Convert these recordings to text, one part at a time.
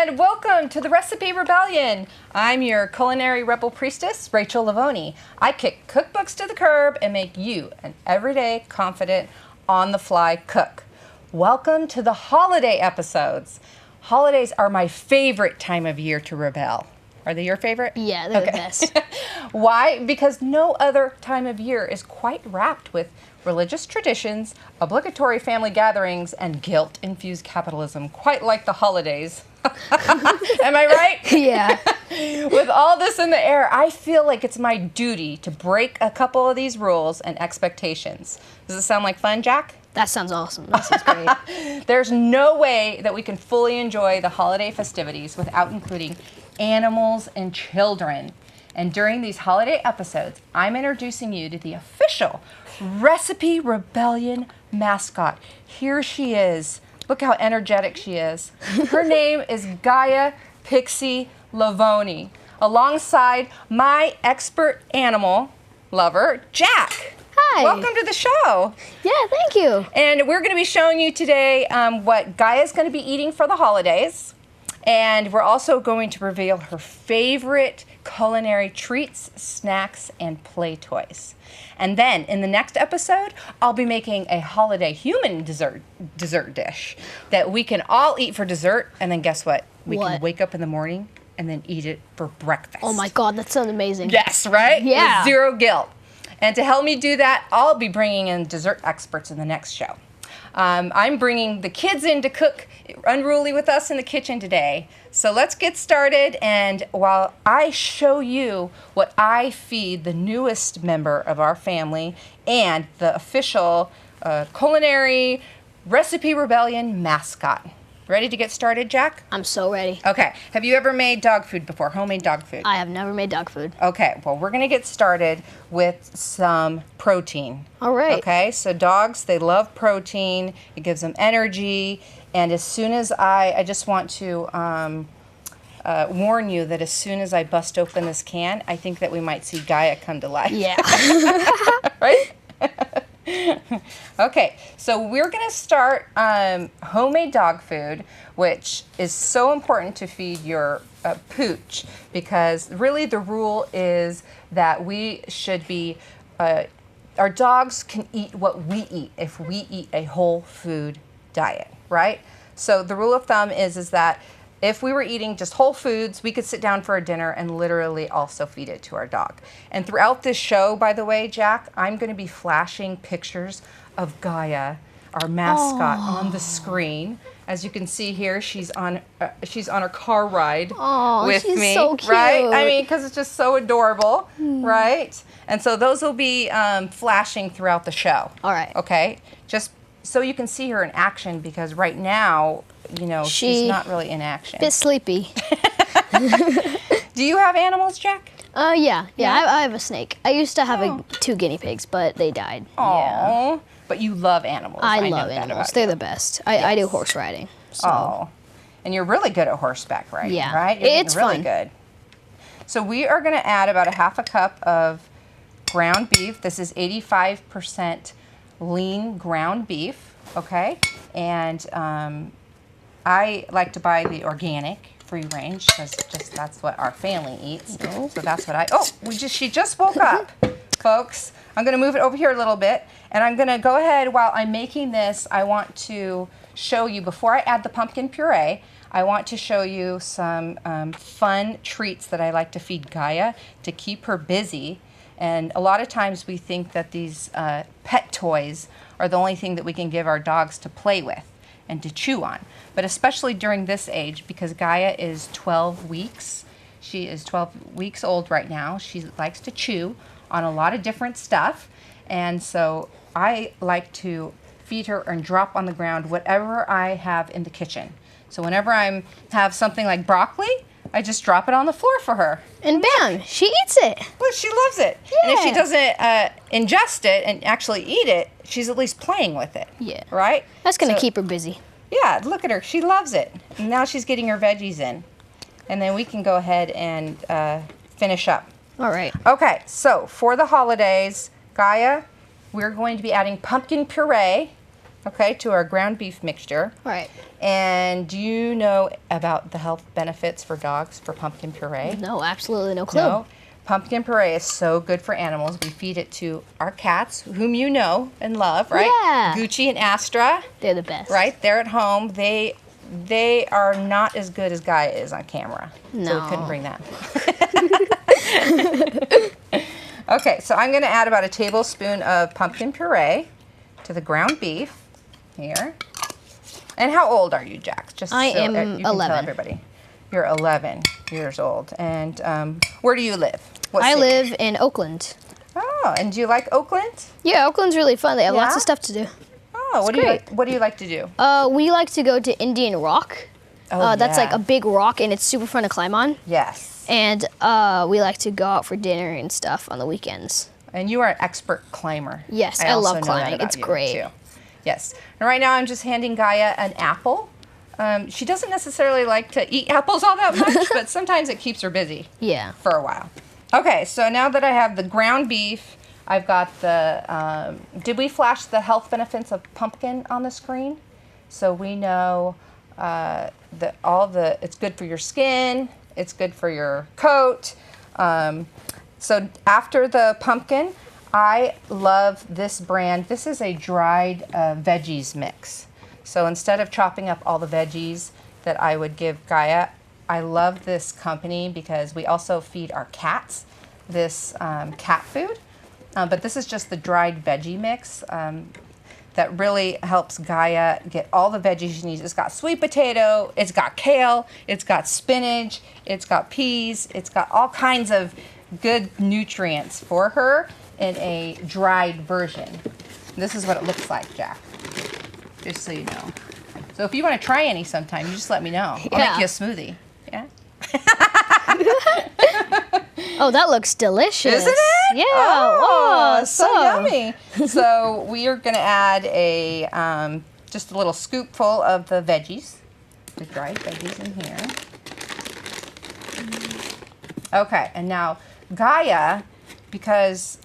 and welcome to the Recipe Rebellion. I'm your culinary rebel priestess, Rachel Lavoni. I kick cookbooks to the curb and make you an everyday, confident, on-the-fly cook. Welcome to the holiday episodes. Holidays are my favorite time of year to rebel. Are they your favorite? Yeah, they're the best. Why? Because no other time of year is quite wrapped with religious traditions, obligatory family gatherings, and guilt-infused capitalism, quite like the holidays. Am I right? Yeah. With all this in the air, I feel like it's my duty to break a couple of these rules and expectations. Does it sound like fun, Jack? That sounds awesome. That sounds great. There's no way that we can fully enjoy the holiday festivities without including animals and children. And during these holiday episodes, I'm introducing you to the official Recipe Rebellion mascot. Here she is. Look how energetic she is. Her name is Gaia Pixie Lavoni, alongside my expert animal lover, Jack. Hi. Welcome to the show. Yeah, thank you. And we're going to be showing you today what Gaia's going to be eating for the holidays. And we're also going to reveal her favorite culinary treats, snacks, and play toys. And then in the next episode, I'll be making a holiday human dessert dish that we can all eat for dessert. And then guess what? We can wake up in the morning and then eat it for breakfast. Oh my God, that sounds amazing. Yes, right? Yeah. With zero guilt. And to help me do that, I'll be bringing in dessert experts in the next show. I'm bringing the kids in to cook unruly with us in the kitchen today. So let's get started, and while I show you what I feed the newest member of our family and the official culinary Recipe Rebellion mascot. Ready to get started, Jack? I'm so ready. Okay. Have you ever made dog food before, homemade dog food? I have never made dog food. Okay, well, we're going to get started with some protein. All right. Okay, so dogs, they love protein. It gives them energy. And as soon as I just want to warn you that as soon as I bust open this can, I think that we might see Gaia come to life. Yeah. Right? Okay, so we're going to start homemade dog food, which is so important to feed your pooch, because really the rule is that we should be, our dogs can eat what we eat if we eat a whole food diet, right? So the rule of thumb is that if we were eating just whole foods, we could sit down for a dinner and literally also feed it to our dog. And throughout this show, by the way, Jack, I'm going to be flashing pictures of Gaia, our mascot, on the screen. As you can see here, she's on her car ride with she's me, so cute. right? I mean, because it's just so adorable, right? And so those will be flashing throughout the show. All right. Okay, just so you can see her in action, because right now, you know, she's not really in action. Bit sleepy. Do you have animals, Jack? Yeah. I have a snake. I used to have 2 guinea pigs, but they died. Oh, Yeah. but you love animals. I know love that animals. about They're you. the best. I do horse riding. So. Oh, and you're really good at horseback riding, Yeah. right? You're It's really fun. good. So we are going to add about a half a cup of ground beef. This is 85% lean ground beef, okay? And I like to buy the organic free range, because that's what our family eats. So that's what she just woke up, folks. I'm going to move it over here a little bit, and I'm going to go ahead while I'm making this. I want to show you, before I add the pumpkin puree, I want to show you some fun treats that I like to feed Gaia to keep her busy. And a lot of times we think that these pet toys are the only thing that we can give our dogs to play with and to chew on. But especially during this age, because Gaia is 12 weeks. She is 12 weeks old right now. She likes to chew on a lot of different stuff. And so I like to feed her and drop on the ground whatever I have in the kitchen. So whenever I have something like broccoli, I just drop it on the floor for her. And bam, she eats it. Well, she loves it. Yeah. And if she doesn't ingest it and actually eat it, she's at least playing with it. Yeah. Right? That's going to So- keep her busy. Yeah, look at her. She loves it. And now she's getting her veggies in. And then we can go ahead and finish up. All right. Okay, so for the holidays, Gaia, we're going to be adding pumpkin puree. okay, to our ground beef mixture. All right. And do you know about the health benefits for dogs for pumpkin puree? No, absolutely no clue. No. Pumpkin puree is so good for animals. We feed it to our cats, whom you know and love, right? Yeah. Gucci and Astra, They're the best. right? They're at home. They are not as good as Gaia is on camera. So No. we couldn't bring that. Okay, so I'm going to add about a tablespoon of pumpkin puree to the ground beef here. And how old are you, Jax? Just I am you can 11. tell everybody. You're 11 years old. And where do you live? What I city? live in Oakland. Oh, and do you like Oakland? Yeah, Oakland's really fun. They have lots Yeah? of stuff to do. Oh, what do great. you like to do? We like to go to Indian Rock. Oh, That's like yeah. a big rock, and it's super fun to climb on. Yes. And we like to go out for dinner and stuff on the weekends. And you are an expert climber. Yes, I also love know that climbing. about It's you, great. too. Yes. And right now I'm just handing Gaia an apple. She doesn't necessarily like to eat apples all that much, but sometimes it keeps her busy Yeah. for a while. Okay, so now that I have the ground beef, I've got the, did we flash the health benefits of pumpkin on the screen? So we know that it's good for your skin, it's good for your coat. So after the pumpkin, I love this brand. This is a dried veggies mix. So instead of chopping up all the veggies that I would give Gaia, I love this company because we also feed our cats this cat food. But this is just the dried veggie mix that really helps Gaia get all the veggies she needs. It's got sweet potato, it's got kale, it's got spinach, it's got peas, it's got all kinds of good nutrients for her in a dried version. This is what it looks like, Jack, just so you know. So if you want to try any sometime, you just let me know. I'll make you a smoothie. Yeah. Oh, that looks delicious. Isn't it? Yeah. Oh, Whoa, so yummy. So we are going to add a just a little scoopful of the veggies, the dried veggies in here. Okay, and now Gaia, because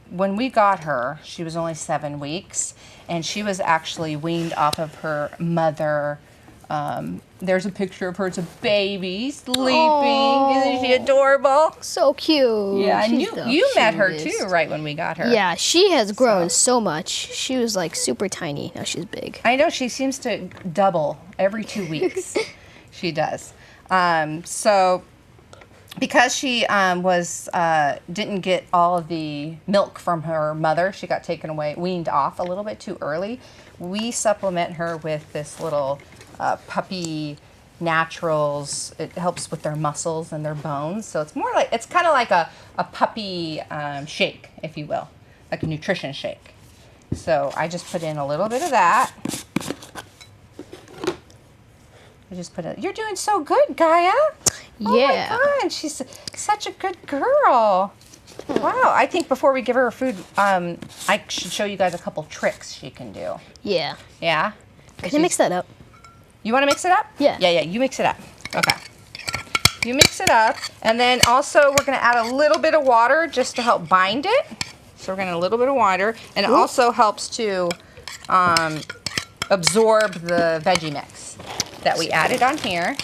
when we got her, she was only 7 weeks, and she was actually weaned off of her mother. There's a picture of her as a baby sleeping. Isn't she adorable? So cute. Yeah, and She's the you met her cutest. too, right when we got her. Yeah, she has grown so much. She was like super tiny. Now she's big. I know, she seems to double every 2 weeks. She does. So because she didn't get all of the milk from her mother, she got taken away, weaned off a little bit too early. We supplement her with this little puppy naturals. It helps with their muscles and their bones. So it's more like, it's kind of like a puppy shake, if you will, like a nutrition shake. So I just put in a little bit of that. You're doing so good, Gaia. Yeah. Oh my God, she's such a good girl. Wow, I think before we give her food, I should show you guys a couple tricks she can do. Yeah. Yeah? Can I mix that up? You want to mix it up? Yeah. Yeah, you mix it up. Okay. You mix it up, and then also we're going to add a little bit of water just to help bind it. So we're going to add a little bit of water, and it also helps to absorb the veggie mix that we added on here.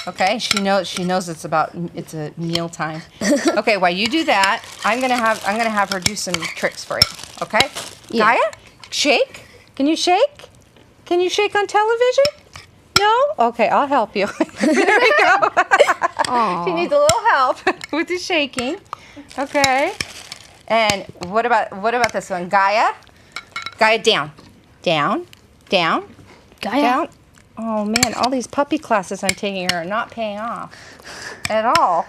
Okay, she knows it's a meal time. Okay, while you do that, I'm gonna have her do some tricks for you. Okay? Yeah. Gaia, shake. Can you shake? Can you shake on television? No? Okay, I'll help you. There we go. She needs a little help with the shaking. Okay. And what about this one? Gaia? Gaia, down. Down. Down. Gaia. Down. Oh man, all these puppy classes I'm taking her are not paying off at all.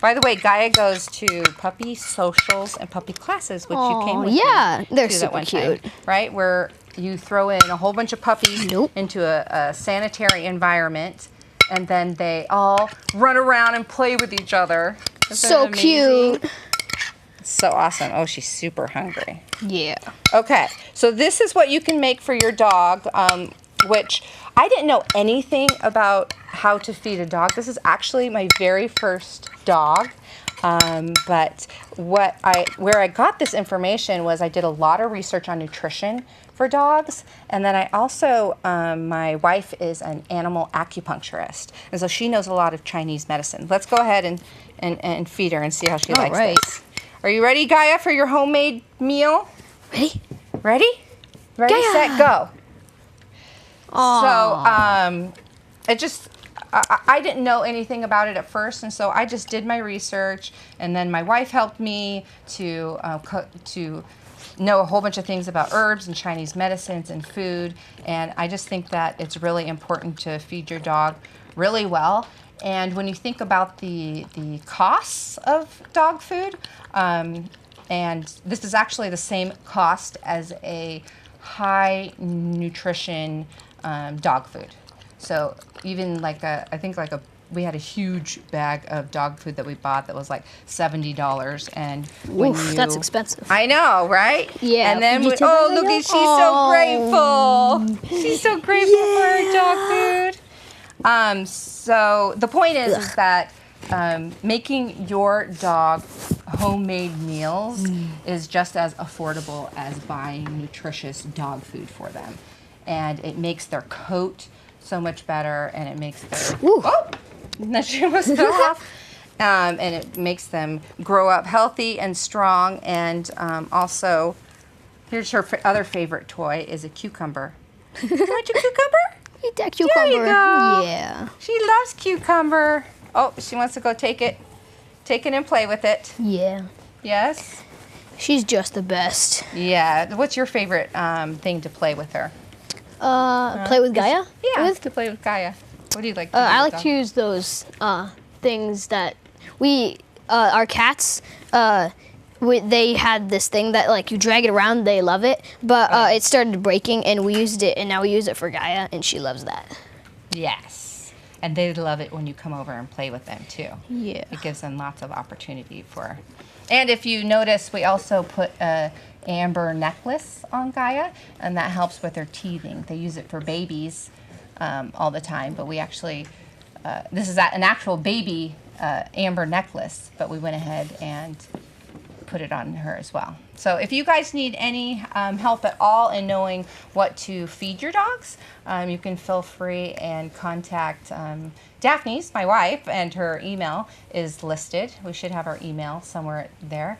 By the way, Gaia goes to puppy socials and puppy classes, which you came with yeah, me they're to that super one cute. time, right? Where you throw in a whole bunch of puppies into a sanitary environment, and then they all run around and play with each other. Isn't So it amazing? cute. So awesome. Oh, she's super hungry. Yeah. Okay, so this is what you can make for your dog, which I didn't know anything about how to feed a dog. This is actually my very first dog. But where I got this information was I did a lot of research on nutrition for dogs, and then I also, my wife is an animal acupuncturist, and so she knows a lot of Chinese medicine. Let's go ahead and feed her and see how she likes this. Are you ready, Gaia, for your homemade meal? Ready? Ready? Ready, Gaia. set, go. Aww. So it just, I didn't know anything about it at first, and so I just did my research, and then my wife helped me to know a whole bunch of things about herbs and Chinese medicines and food, and I just think that it's really important to feed your dog really well. And when you think about the costs of dog food, and this is actually the same cost as a high nutrition dog food. So even we had a huge bag of dog food that we bought that was like $70, and That's expensive. I know, right? Yeah. And then Did you look at, she's so grateful. She's so grateful for her dog food. So the point is that making your dog homemade meals is just as affordable as buying nutritious dog food for them. And it makes their coat so much better, and it makes their... she almost fell off. And it makes them grow up healthy and strong. And also, here's her other favorite toy is a cucumber. You want your cucumber? Eat that cucumber. There you go. Yeah. She loves cucumber. Oh, she wants to go take it and play with it. Yeah. Yes? She's just the best. Yeah. What's your favorite thing to play with her? Play with Gaia? Yeah, to play with Gaia. What do you like to do? I with like to use those things that our cats, they had this thing that like you drag it around, they love it, but it started breaking and we used it, and now we use it for Gaia, and she loves that. Yes. And they love it when you come over and play with them too. Yeah. It gives them lots of opportunity for. And if you notice, we also put a amber necklace on Gaia, and that helps with their teething. They use it for babies all the time, but we actually, this is an actual baby amber necklace, but we went ahead and put it on her as well. So if you guys need any help at all in knowing what to feed your dogs, you can feel free and contact Daphne's, my wife, and her email is listed. We should have our email somewhere there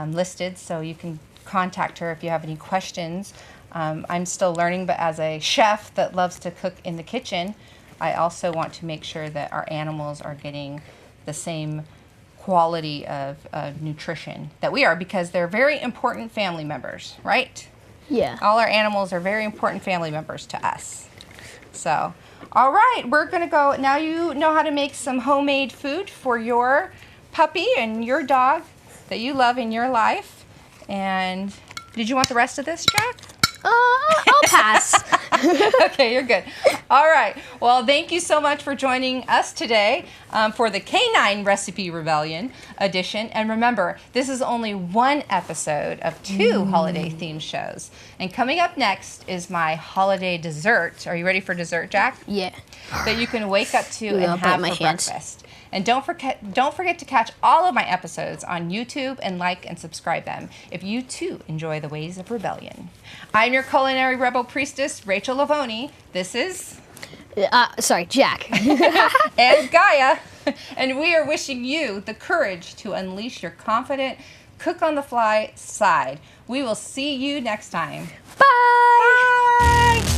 listed, so you can contact her if you have any questions. I'm still learning, but as a chef that loves to cook in the kitchen, I also want to make sure that our animals are getting the same quality of nutrition that we are, because they're very important family members, right? Yeah. All our animals are very important family members to us. So, all right, we're going to go. Now you know how to make some homemade food for your puppy and your dog that you love in your life. And did you want the rest of this, Jack? I'll pass. Okay, you're good. All right. Well, thank you so much for joining us today for the Canine Recipe Rebellion edition. And remember, this is only one episode of 2 holiday-themed shows. And coming up next is my holiday dessert. Are you ready for dessert, Jack? Yeah. That you can wake up to and I'll have bite for my hands. breakfast. And don't forget to catch all of my episodes on YouTube and like and subscribe them if you too enjoy the ways of rebellion. I'm your culinary rebel priestess, Rachel Lavoni. This is... Jack. and Gaia. And we are wishing you the courage to unleash your confident, cook-on-the-fly side. We will see you next time. Bye. Bye.